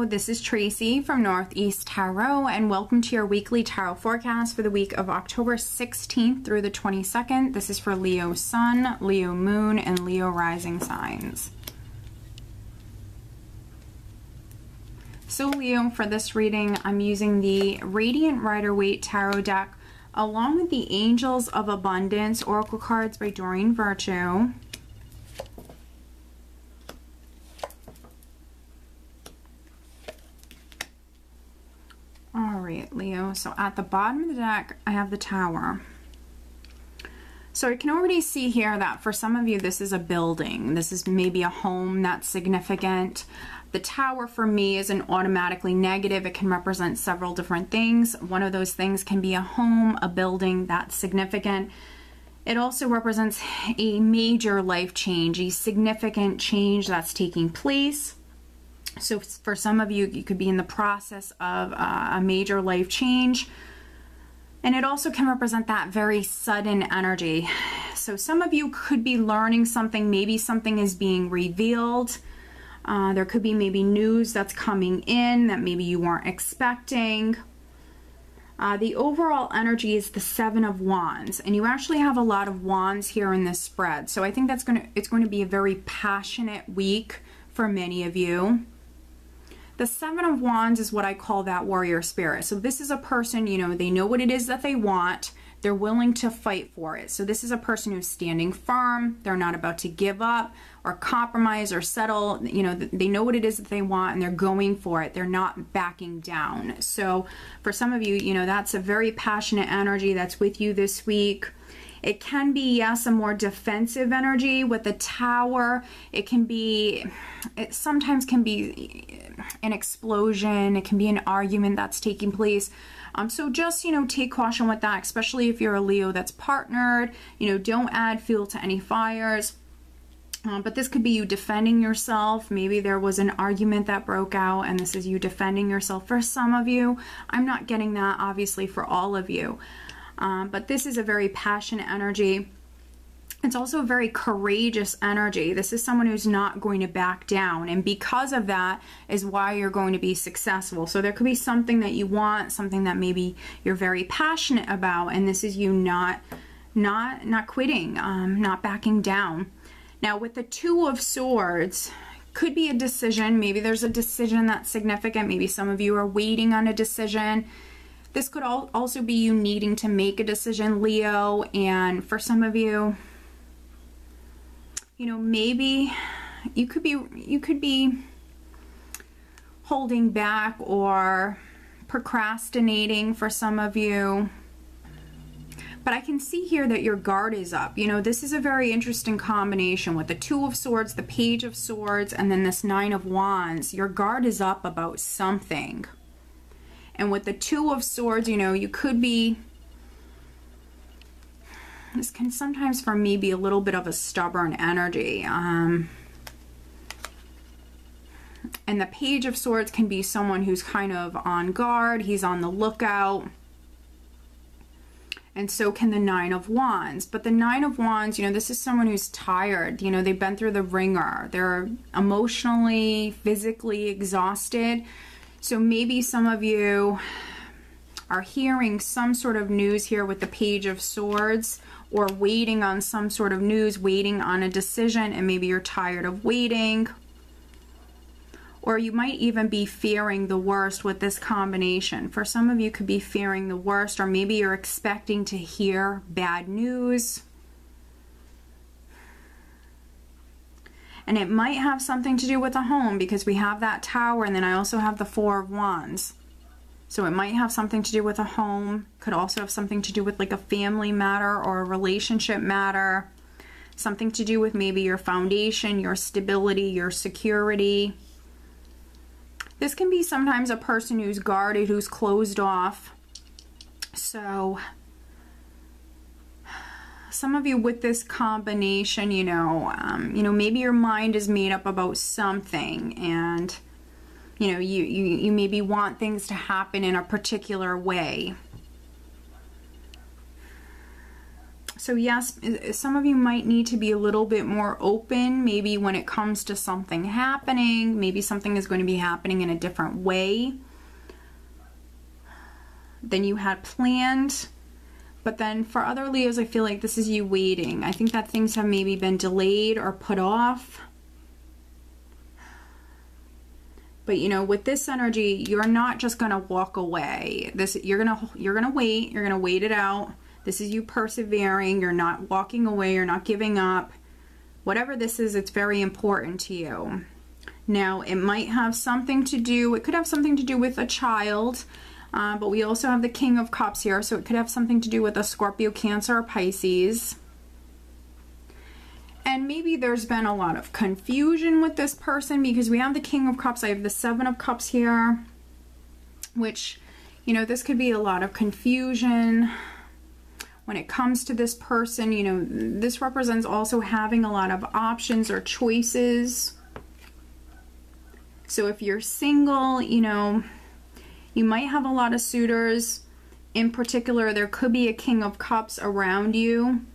this is Tracy from Northeast Tarot, and welcome to your weekly tarot forecast for the week of October 16th through the 22nd. This is for Leo Sun, Leo Moon, and Leo Rising signs. So Leo, for this reading, I'm using the Radiant Rider-Waite Tarot deck along with the Angels of Abundance Oracle cards by Doreen Virtue. Alright, Leo, so at the bottom of the deck, I have the Tower. So I can already see here that for some of you, this is a building. This is maybe a home that's significant. The Tower for me isn't automatically negative. It can represent several different things. One of those things can be a home, a building that's significant. It also represents a major life change, a significant change that's taking place. So for some of you, you could be in the process of a major life change. And it also can represent that very sudden energy. So some of you could be learning something. Maybe something is being revealed. There could be maybe news that's coming in that maybe you weren't expecting. The overall energy is the Seven of Wands. And you actually have a lot of wands here in this spread. So I think it's going to be a very passionate week for many of you. The Seven of Wands is what I call that warrior spirit. So this is a person, you know, they know what it is that they want. They're willing to fight for it. So this is a person who's standing firm. They're not about to give up or compromise or settle. You know, they know what it is that they want and they're going for it. They're not backing down. So for some of you, you know, that's a very passionate energy that's with you this week. It can be, yes, a more defensive energy with the Tower. It can be, it sometimes can be an explosion. It can be an argument that's taking place. So just, you know, take caution with that, especially if you're a Leo that's partnered. You know, don't add fuel to any fires. But this could be you defending yourself. Maybe there was an argument that broke out and this is you defending yourself for some of you. I'm not getting that, obviously, for all of you. But this is a very passionate energy. It's also a very courageous energy. This is someone who's not going to back down. And because of that is why you're going to be successful. So there could be something that you want, something that maybe you're very passionate about. And this is you not quitting, not backing down. Now with the Two of Swords, could be a decision. Maybe there's a decision that's significant. Maybe some of you are waiting on a decision. This could also be you needing to make a decision, Leo, and for some of you, you know, maybe you could be holding back or procrastinating for some of you. But I can see here that your guard is up. You know, this is a very interesting combination with the Two of Swords, the Page of Swords, and then this Nine of Wands. Your guard is up about something. And with the Two of Swords, you know, you could be, this can sometimes for me be a little bit of a stubborn energy. And the Page of Swords can be someone who's kind of on guard. He's on the lookout. And so can the Nine of Wands. But the Nine of Wands, you know, this is someone who's tired. You know, they've been through the ringer. They're emotionally, physically exhausted. So maybe some of you are hearing some sort of news here with the Page of Swords, or waiting on some sort of news, waiting on a decision, and maybe you're tired of waiting. Or you might even be fearing the worst with this combination. For some of you could be fearing the worst, or maybe you're expecting to hear bad news. And it might have something to do with a home because we have that Tower, and then I also have the Four of Wands. So it might have something to do with a home. Could also have something to do with like a family matter or a relationship matter. Something to do with maybe your foundation, your stability, your security. This can be sometimes a person who's guarded, who's closed off. So some of you with this combination, you know, maybe your mind is made up about something, and you know, you maybe want things to happen in a particular way. So yes, some of you might need to be a little bit more open, maybe when it comes to something happening. Maybe something is going to be happening in a different way than you had planned. But then for other Leos, I feel like this is you waiting. I think that things have maybe been delayed or put off. But you know, with this energy, you're not just going to walk away. You're going to wait. You're going to wait it out. This is you persevering. You're not walking away. You're not giving up. Whatever this is, it's very important to you. Now, it might have something to do, it could have something to do with a child, but we also have the King of Cups here, so it could have something to do with a Scorpio, Cancer, or Pisces. And maybe there's been a lot of confusion with this person because we have the King of Cups. I have the Seven of Cups here, which, you know, this could be a lot of confusion. When it comes to this person, you know, this represents also having a lot of options or choices. So if you're single, you know, you might have a lot of suitors. In particular, there could be a King of Cups around you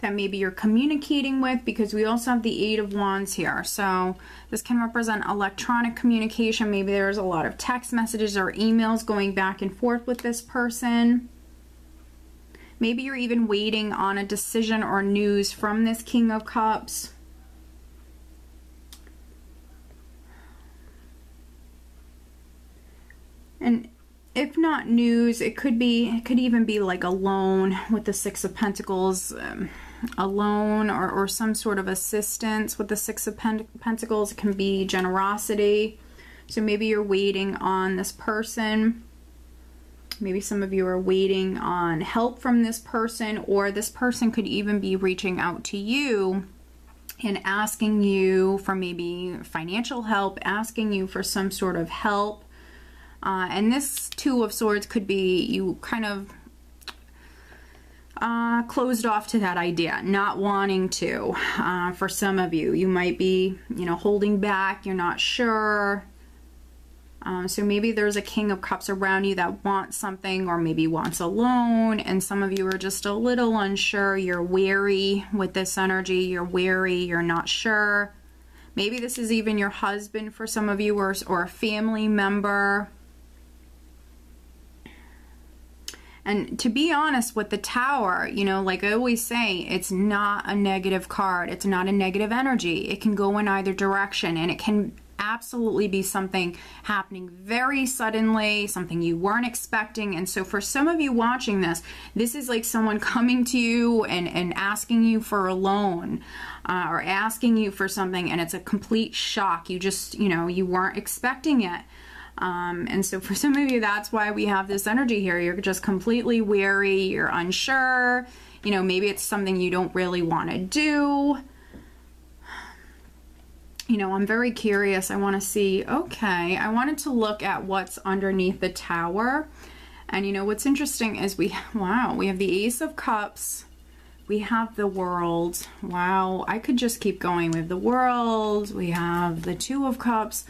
that maybe you're communicating with, because we also have the Eight of Wands here. So this can represent electronic communication. Maybe there's a lot of text messages or emails going back and forth with this person. Maybe you're even waiting on a decision or news from this King of Cups. And if not news, it could even be like a loan with the Six of Pentacles, a loan or some sort of assistance with the Six of Pentacles. It can be generosity. So maybe you're waiting on this person. Maybe some of you are waiting on help from this person, or this person could even be reaching out to you and asking you for maybe financial help, asking you for some sort of help. And this Two of Swords could be you kind of closed off to that idea, not wanting to. For some of you, you might be, you know, holding back, you're not sure. So maybe there's a King of Cups around you that wants something, or maybe wants a loan, and some of you are just a little unsure. You're wary with this energy. You're wary, you're not sure. Maybe this is even your husband for some of you, or a family member. And to be honest with the Tower, you know, like I always say, it's not a negative card. It's not a negative energy. It can go in either direction, and it can absolutely be something happening very suddenly, something you weren't expecting. And so for some of you watching this, this is like someone coming to you and asking you for a loan, or asking you for something, and it's a complete shock. You just, you know, you weren't expecting it. And so for some of you, that's why we have this energy here. You're just completely wary, you're unsure, you know, maybe it's something you don't really want to do. You know, I'm very curious. I want to see, okay, I wanted to look at what's underneath the Tower. And you know, what's interesting is we have the Ace of Cups. We have the World. Wow, I could just keep going with the World. We have the Two of Cups.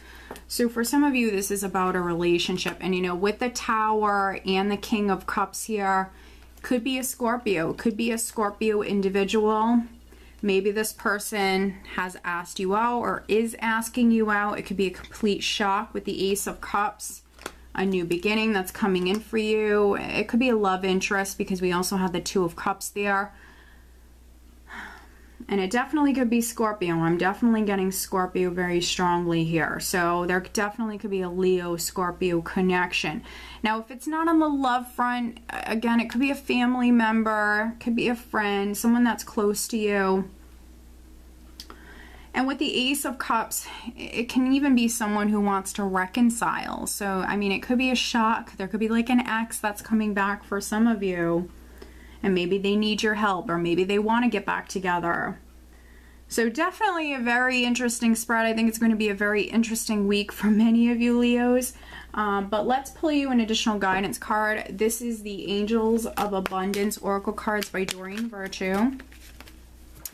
So for some of you, this is about a relationship. And you know, with the Tower and the King of Cups here, could be a Scorpio. Could be a Scorpio individual. Maybe this person has asked you out or is asking you out. It could be a complete shock with the Ace of Cups. A new beginning that's coming in for you. It could be a love interest because we also have the Two of Cups there. And it definitely could be Scorpio. I'm definitely getting Scorpio very strongly here. So there definitely could be a Leo-Scorpio connection. Now, if it's not on the love front, again, it could be a family member, could be a friend, someone that's close to you. And with the Ace of Cups, it can even be someone who wants to reconcile. So, I mean, it could be a shock. There could be like an ex that's coming back for some of you. And maybe they need your help, or maybe they want to get back together. So definitely a very interesting spread. I think it's going to be a very interesting week for many of you Leos. But let's pull you an additional guidance card. This is the Angels of Abundance Oracle cards by Doreen Virtue.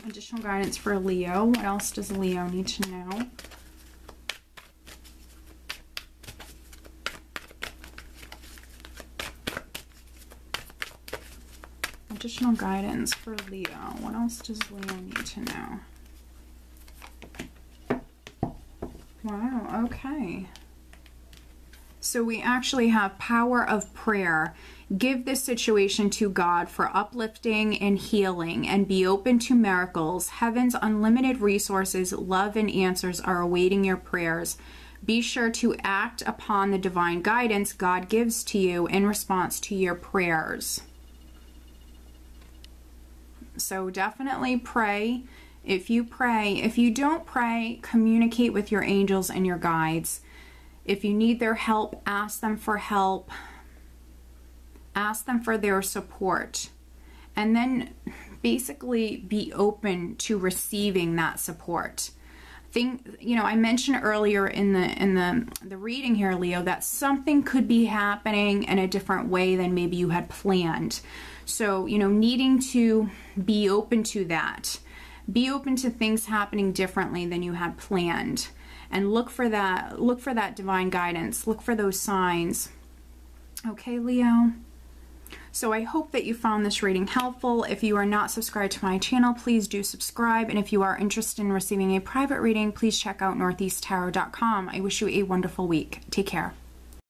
Additional guidance for Leo. What else does Leo need to know? additional guidance for Leo. What else does Leo need to know? Wow, okay. So we actually have power of prayer. Give this situation to God for uplifting and healing, and be open to miracles. Heaven's unlimited resources, love, and answers are awaiting your prayers. Be sure to act upon the divine guidance God gives to you in response to your prayers. So definitely pray. If you pray, if you don't pray, communicate with your angels and your guides. If you need their help, ask them for help. Ask them for their support. And then basically be open to receiving that support. I mentioned earlier in the reading here, Leo, that something could be happening in a different way than maybe you had planned. So, needing to be open to that. Be open to things happening differently than you had planned. And look for that divine guidance. Look for those signs. Okay, Leo? So I hope that you found this reading helpful. If you are not subscribed to my channel, please do subscribe. And if you are interested in receiving a private reading, please check out northeasttarot.com. I wish you a wonderful week. Take care.